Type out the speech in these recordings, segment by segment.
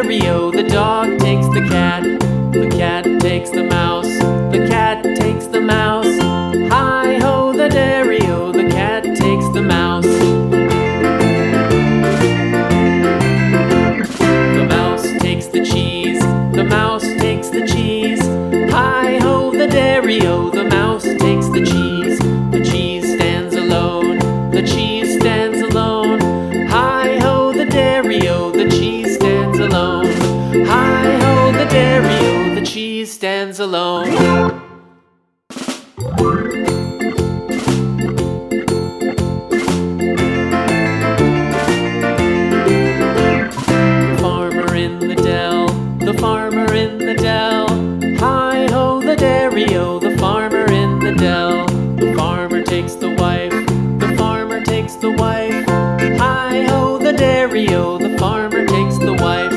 dairy-o, the dog takes the cat takes the mouse, the cat takes the mouse. Hi-ho, the dairy-o, the cat takes the mouse. The mouse takes the cheese, the mouse takes the cheese. Hi-ho, the dairy-o, the mouse takes the cheese. The cheese stands alone, the cheese stands alone. Hi-ho, the dairy-o, the cheese stands alone. Hi-ho, the dairy-o, the cheese stands alone. The farmer in the dell. Hi-ho, the dairy-o, the farmer in the dell. The farmer takes the wife, the farmer takes the wife. Hi-ho, the dairy-o, the farmer takes the wife.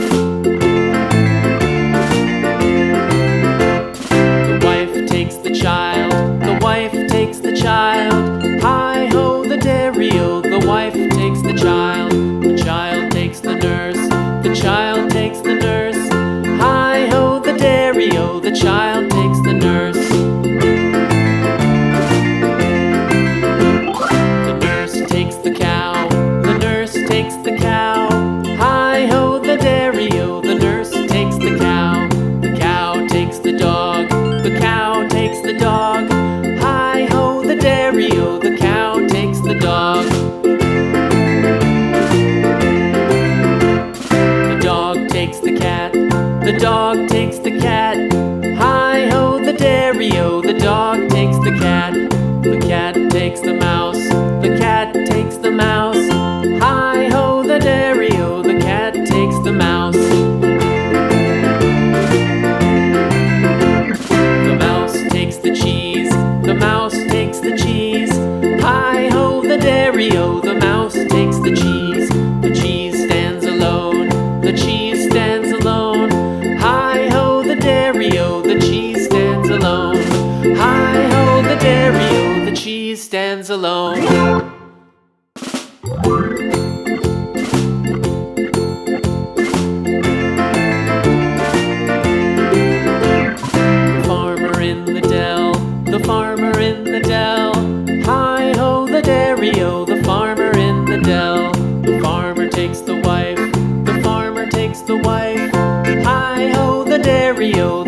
The wife takes the child, the wife takes the child. Hi-ho, the dairy-o, the wife takes the child. The child takes the nurse, the child takes the nurse. Hi-ho, the dairy-o, the child takes the nurse. The nurse takes the cow, the nurse takes the cow. Hi-ho, the dairy-o, the nurse takes the cow. The cow takes the dog, the cow takes the dog. Hi-ho, the dairy-o, the cow takes the dog. The dog takes the cat, the dog takes the cat. Hi-ho, the dairy-o, the dog takes the cat. The cat takes the mouse, the cat takes the mouse. Hi-ho, the dairy-o, the cat takes the mouse. The mouse takes the cheese, the mouse takes the cheese. Hi-ho, the dairy-o, the mouse takes the cheese. The cheese stands alone, the cheese stands alone. Hi-ho, the dairy-o, the cheese stands alone. Hi-ho, the dairy-o, the cheese stands alone. The farmer in the dell, the farmer in the dell. Hi-ho, the dairy-o, the farmer in the dell. The farmer takes the wife, the farmer takes the wife. Hi-ho, the dairy-o,